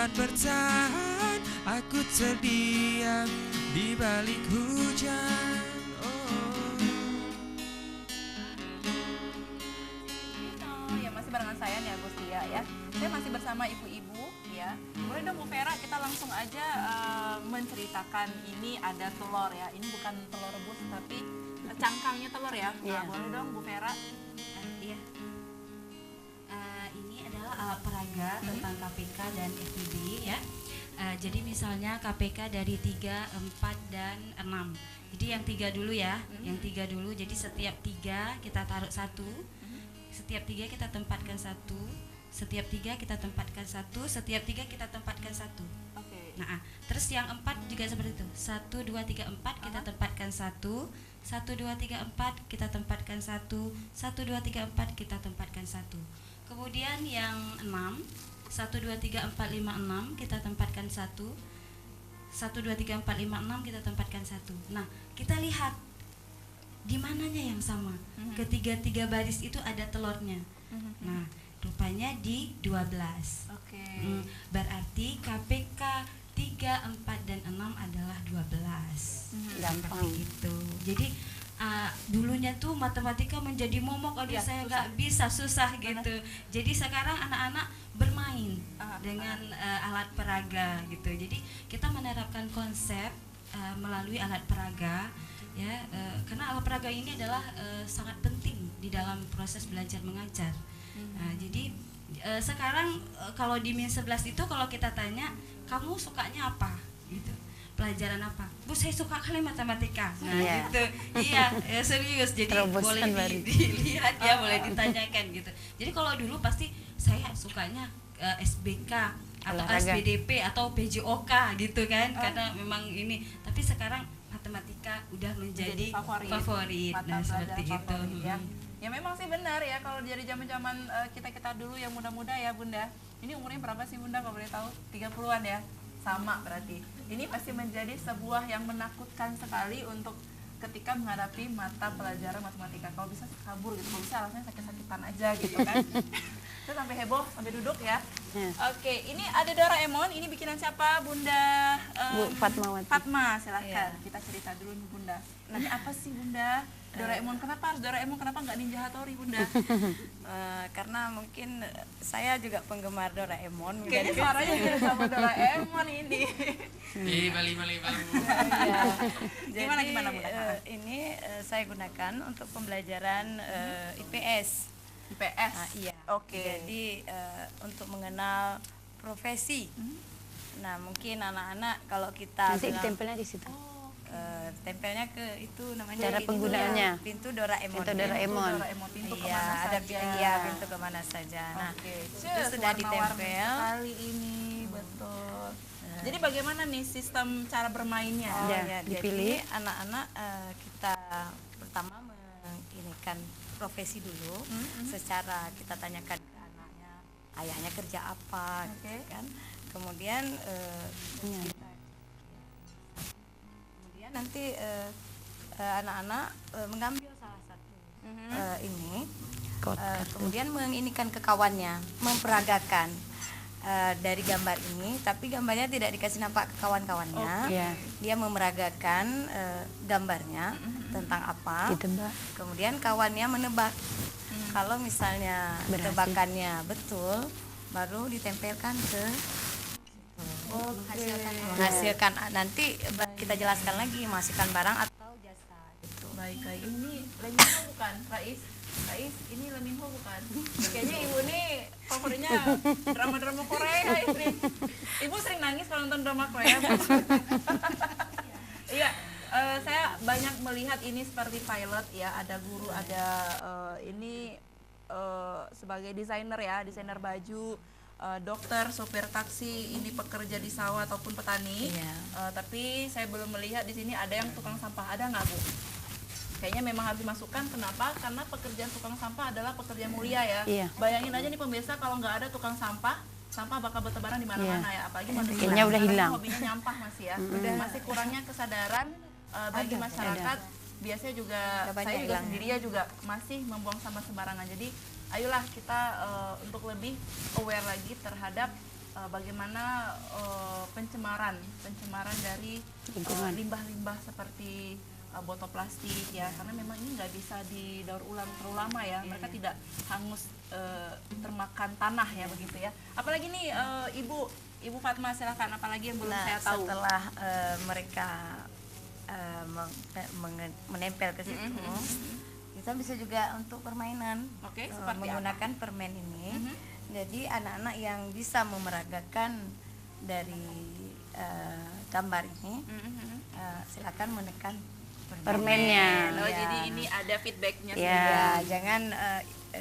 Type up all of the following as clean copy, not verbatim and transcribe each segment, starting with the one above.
dapat bertahan, aku terdiam di balik hujan. Oh. Ya masih barengan saya nih Agustia ya. Saya masih bersama ibu-ibu ya. Boleh dong Bu Vera kita langsung aja menceritakan ini ada telur ya. Ini bukan telur rebus tapi cangkangnya telur ya. Nah, boleh dong Bu Vera. Iya. Ini adalah alat peraga tentang KPK dan FIB ya. Jadi misalnya KPK dari 3, 4, dan 6. Jadi yang 3 dulu ya, yang 3 dulu. Jadi setiap 3 kita taruh 1, setiap 3 kita tempatkan 1, setiap 3 kita tempatkan 1, setiap 3 kita tempatkan 1. Oke. Nah, terus yang 4 juga seperti itu. 1, 2, 3, 4 kita tempatkan 1, 1, 2, 3, 4 kita tempatkan 1, 1, 2, 3, 4 kita tempatkan 1. Kemudian yang 6, 1, 2, 3, 4, 5, 6 kita tempatkan 1, 1, 2, 3, 4, 5, 6 kita tempatkan 1. Nah, kita lihat di mananya yang sama. Ketiga-tiga baris itu ada telurnya. Nah, rupanya di 12. Oke. Berarti KPK 3, 4, dan 6 adalah 12. Gampang. Gitu. Jadi dulunya tuh matematika menjadi momok, aduh Ya, saya susah. nggak bisa, susah gitu. Jadi sekarang anak-anak bermain dengan alat peraga gitu. Jadi kita menerapkan konsep melalui alat peraga ya, karena alat peraga ini adalah sangat penting di dalam proses belajar mengajar. Jadi sekarang kalau di Min 11 itu kalau kita tanya kamu sukanya apa gitu, pelajaran apa, Bu saya suka kali matematika. Nah gitu, iya serius. Jadi boleh dilihat ya, boleh ditanyakan gitu. Jadi kalau dulu pasti saya sukanya SBK atau SBDP atau PJOK gitu kan, karena memang ini. Tapi sekarang matematika udah menjadi favorit. Nah seperti itu ya. Ya memang sih benar ya, kalau dari zaman-zaman kita dulu yang muda-muda ya Bunda. Ini umurnya berapa sih Bunda kalau boleh tahu? 30-an ya? Sama berarti. Ini pasti menjadi sebuah yang menakutkan sekali untuk ketika menghadapi mata pelajaran matematika. Kalau bisa kabur gitu, kalau bisa alasannya sakit-sakitan aja gitu kan. Itu sampai heboh, sampai duduk ya. Oke, ini ada Doraemon, ini bikinan siapa Bunda? Bu Fatmawati. Fatma, silahkan. Kita cerita dulu nih Bunda. Ini apa sih Bunda? Doraemon, kenapa harus Doraemon, kenapa nggak Ninja Hattori Bunda? Karena mungkin saya juga penggemar Doraemon. Kayaknya suaranya mirip sama Doraemon ini. Lima. Gimana Bunda? Ini saya gunakan untuk pembelajaran IPS. IPS? Iya. Oke. Jadi untuk mengenal profesi. Nah mungkin anak-anak kalau kita Nanti tempelnya di situ. tempelnya ke itu namanya Cara pintu penggunaannya. ya, pintu Doraemon. Pintu Doraemon. Pintu Iya, kemana ada saja. iya, pintu kemana saja. Nah, Oke. itu sudah ditempel. Sekali ini, betul. Jadi bagaimana nih sistem cara bermainnya? Ya, dipilih. Jadi anak-anak kita pertama menginikan profesi dulu, secara kita tanyakan ke anaknya, ayahnya kerja apa, gitu kan. Kemudian kemudian nanti anak-anak mengambil salah satu ini, kemudian menginikan ke kawannya, memperagakan. Dari gambar ini, tapi gambarnya tidak dikasih nampak ke kawan-kawannya. Dia memeragakan gambarnya tentang apa. Ditebak. Kemudian kawannya menebak. Kalau misalnya tebakannya betul, baru ditempelkan ke menghasilkan. Nanti kita jelaskan lagi menghasilkan barang atau jasa gitu. Baik. Ini Leminho bukan, Rais? Rais, ini Leminho bukan? Kayaknya ibu nih favoritnya drama-drama Korea ini. Ibu sering nangis kalau nonton drama Korea. Iya, saya banyak melihat ini seperti pilot ya, ada guru, ada ini sebagai desainer ya, desainer baju, dokter, sopir taksi, ini pekerja di sawah ataupun petani. Tapi saya belum melihat di sini ada yang tukang sampah, ada nggak Bu? Kayaknya memang harus dimasukkan. Kenapa? Karena pekerjaan tukang sampah adalah pekerjaan mulia ya. Bayangin aja nih pemirsa, kalau nggak ada tukang sampah bakal bertebaran di mana-mana ya. Apalagi manusia. Kayaknya udah hilang. Hobinya nyampah masih ya. Masih kurangnya kesadaran bagi masyarakat. Biasanya juga saya juga sendiri ya juga masih membuang sampah sembarangan. Jadi ayolah kita untuk lebih aware lagi terhadap bagaimana pencemaran dari Lingkungan. limbah-limbah seperti botol plastik ya, karena memang ini nggak bisa didaur ulang terlalu lama ya, mereka tidak hangus termakan tanah ya begitu ya. Apalagi nih Ibu Fatma, silakan, apalagi yang belum saya tahu. Setelah mereka menempel ke situ, kita bisa juga untuk permainan. Oke, seperti menggunakan permen ini. Jadi anak-anak yang bisa memeragakan dari gambar ini, silakan menekan Permennya. Oh, Ya. jadi ini ada feedbacknya Ya. Ya, jangan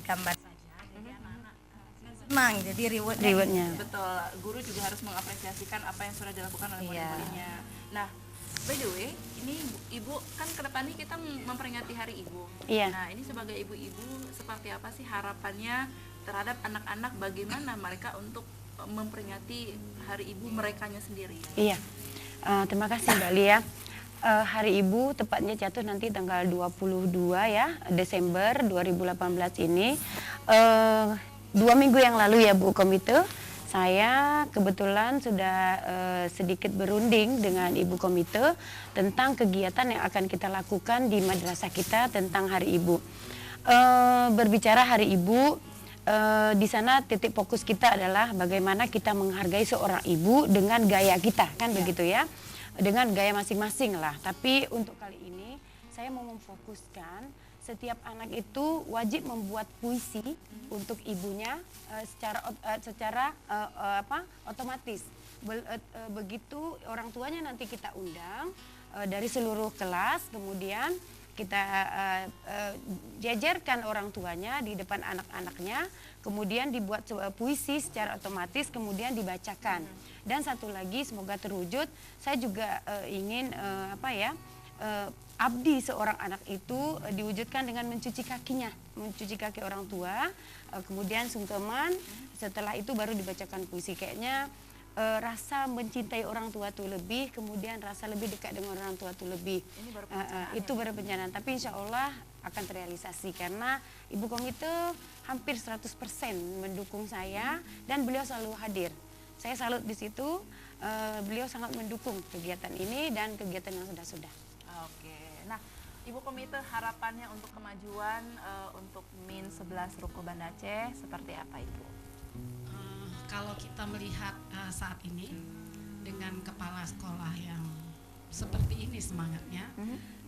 gambar saja. Jadi anak-anak senang, jadi Rewardnya. Betul, guru juga harus mengapresiasikan apa yang sudah dilakukan oleh Iya. murid-muridnya. Nah, by the way, ini Ibu kan ke depan ini kita memperingati Hari Ibu. Iya. Nah, ini sebagai ibu-ibu seperti apa sih harapannya terhadap anak-anak, bagaimana mereka untuk memperingati Hari Ibu merekanya sendiri? Iya. Terima kasih Mbak Lia. Hari Ibu tepatnya jatuh nanti tanggal 22 ya Desember 2018 ini. 2 minggu yang lalu ya Bu Komite, saya kebetulan sudah sedikit berunding dengan Ibu Komite tentang kegiatan yang akan kita lakukan di madrasah kita tentang Hari Ibu. Berbicara Hari Ibu, di sana titik fokus kita adalah bagaimana kita menghargai seorang ibu dengan gaya kita, kan begitu ya, dengan gaya masing-masing lah. Tapi untuk kali ini saya mau memfokuskan setiap anak itu wajib membuat puisi untuk ibunya secara otomatis. Begitu orang tuanya nanti kita undang dari seluruh kelas, kemudian kita jajarkan orang tuanya di depan anak-anaknya, kemudian dibuat puisi secara otomatis, kemudian dibacakan. Dan satu lagi, semoga terwujud, saya juga ingin abdi seorang anak itu diwujudkan dengan mencuci kakinya, mencuci kaki orang tua, kemudian sungkeman, setelah itu baru dibacakan puisi. Kayaknya rasa mencintai orang tua tuh lebih, kemudian rasa lebih dekat dengan orang tua tuh lebih. Ini baru perencanaan Itu baru perencanaan, tapi insya Allah akan terrealisasi karena Ibu Komite hampir 100% mendukung saya dan beliau selalu hadir. Saya salut di situ, beliau sangat mendukung kegiatan ini dan kegiatan yang sudah-sudah. Oke, nah Ibu Komite harapannya untuk kemajuan untuk Min 11 Ruko Banda Aceh seperti apa Ibu? Kalau kita melihat saat ini dengan kepala sekolah yang seperti ini semangatnya,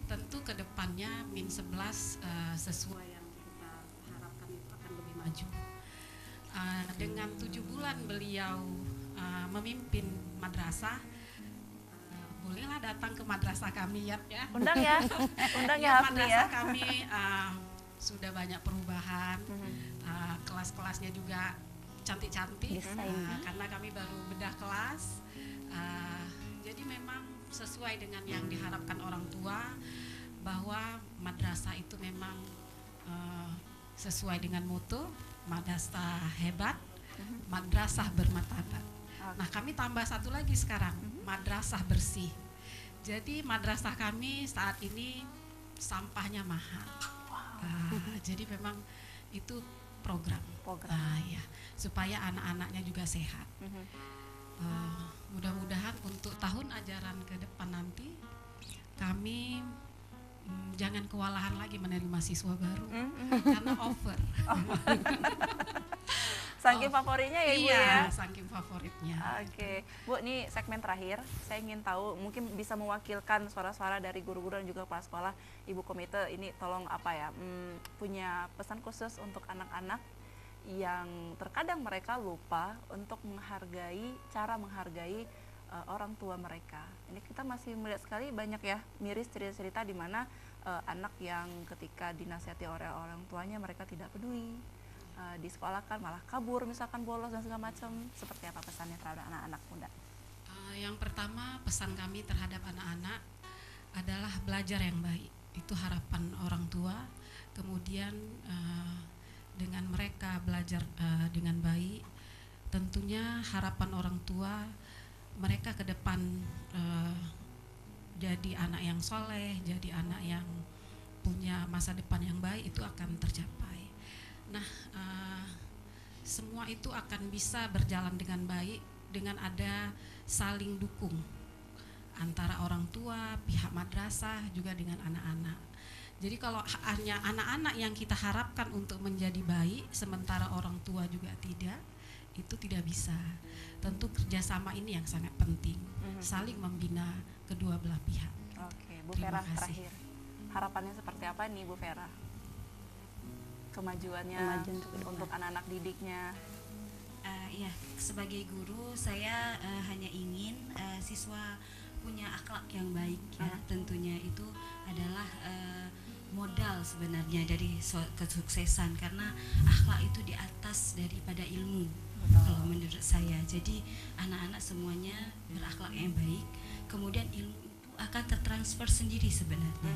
tentu ke depannya Min 11 sesuai yang kita harapkan itu akan lebih maju. Dengan 7 bulan beliau memimpin madrasah, bolehlah datang ke madrasah kami ya. Undang ya, undang ya Hafni ya. Madrasah kami sudah banyak perubahan, kelas-kelasnya juga cantik-cantik, karena kami baru bedah kelas. Jadi memang sesuai dengan yang diharapkan orang tua, bahwa madrasah itu memang sesuai dengan mutu madrasah hebat, madrasah bermartabat. Nah, kami tambah satu lagi sekarang, madrasah bersih. Jadi madrasah kami saat ini sampahnya mahal. Jadi memang itu program. Ya, supaya anak-anaknya juga sehat. Mudah-mudahan untuk tahun ajaran ke depan nanti kami jangan kewalahan lagi menerima siswa baru karena over. Saking favoritnya ya Ibu ya? Iya, saking favoritnya. Oke, Bu, ini segmen terakhir. Saya ingin tahu, mungkin bisa mewakilkan suara-suara dari guru-guru dan juga kepala sekolah, Ibu Komite. Ini tolong punya pesan khusus untuk anak-anak yang terkadang mereka lupa untuk cara menghargai orang tua mereka. Ini kita masih melihat sekali banyak ya miris cerita-cerita di mana anak yang ketika dinasihati oleh orang tuanya mereka tidak peduli. Di sekolah kan malah kabur, misalkan bolos dan segala macam. Seperti apa pesannya terhadap anak-anak muda? Yang pertama, pesan kami terhadap anak-anak adalah belajar yang baik. Itu harapan orang tua. Kemudian dengan mereka belajar dengan baik, tentunya harapan orang tua mereka ke depan jadi anak yang soleh, jadi anak yang punya masa depan yang baik, itu akan tercapai. Nah, semua itu akan bisa berjalan dengan baik dengan ada saling dukung antara orang tua, pihak madrasah juga dengan anak-anak. Jadi kalau hanya anak-anak yang kita harapkan untuk menjadi baik sementara orang tua juga tidak, itu tidak bisa. Tentu kerjasama ini yang sangat penting, saling membina kedua belah pihak. Oke, Bu Terima Vera kasih. terakhir. Harapannya seperti apa nih Bu Vera? Kemajuannya Kemajuan untuk ke depan. untuk anak-anak didiknya. Ya, sebagai guru saya hanya ingin siswa punya akhlak yang baik ya. Tentunya itu adalah modal sebenarnya dari kesuksesan, karena akhlak itu di atas daripada ilmu. Kalau menurut saya, jadi anak-anak semuanya berakhlak yang baik, kemudian ilmu itu akan tertransfer sendiri sebenarnya.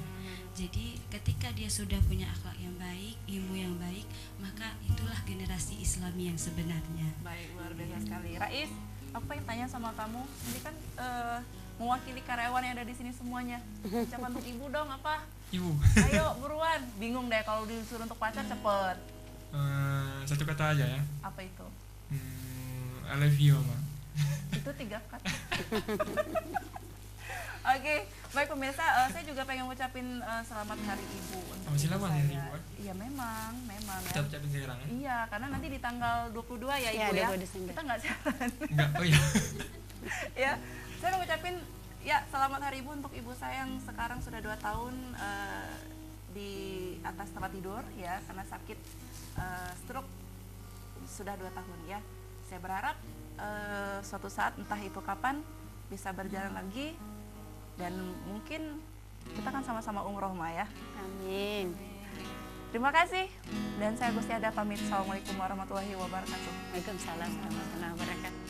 Jadi ketika dia sudah punya akhlak yang baik, ilmu yang baik, maka itulah generasi Islami yang sebenarnya. Baik, luar biasa sekali. Rais, aku pengen tanya sama kamu, ini kan mewakili karyawan yang ada di sini semuanya. Ucapan untuk ibu dong apa? Ibu. Ayo buruan. Bingung deh kalau disuruh untuk pacar cepet. Satu kata aja ya. Apa itu? I love you, Mama. Itu 3 kata. Oke, baik pemirsa, saya juga pengen ngucapin selamat Hari Ibu untuk Masih ibu lama saya. Hari Ibu, kan? Iya memang Kita ya. ucapin sekarang ya. Iya, karena nanti di tanggal 22 ya Iya, Ibu ya. 22 Desember. Kita nggak siaran. Enggak, oh iya. Ya, saya mau ngucapin ya selamat Hari Ibu untuk ibu saya yang sekarang sudah 2 tahun di atas tempat tidur ya karena sakit stroke sudah 2 tahun ya. Saya berharap suatu saat entah itu kapan bisa berjalan lagi dan mungkin kita kan sama-sama umroh Ma ya. Amin. Terima kasih dan saya Gusti Ada pamit. Assalamualaikum warahmatullahi wabarakatuh. Waalaikumsalam warahmatullahi wabarakatuh.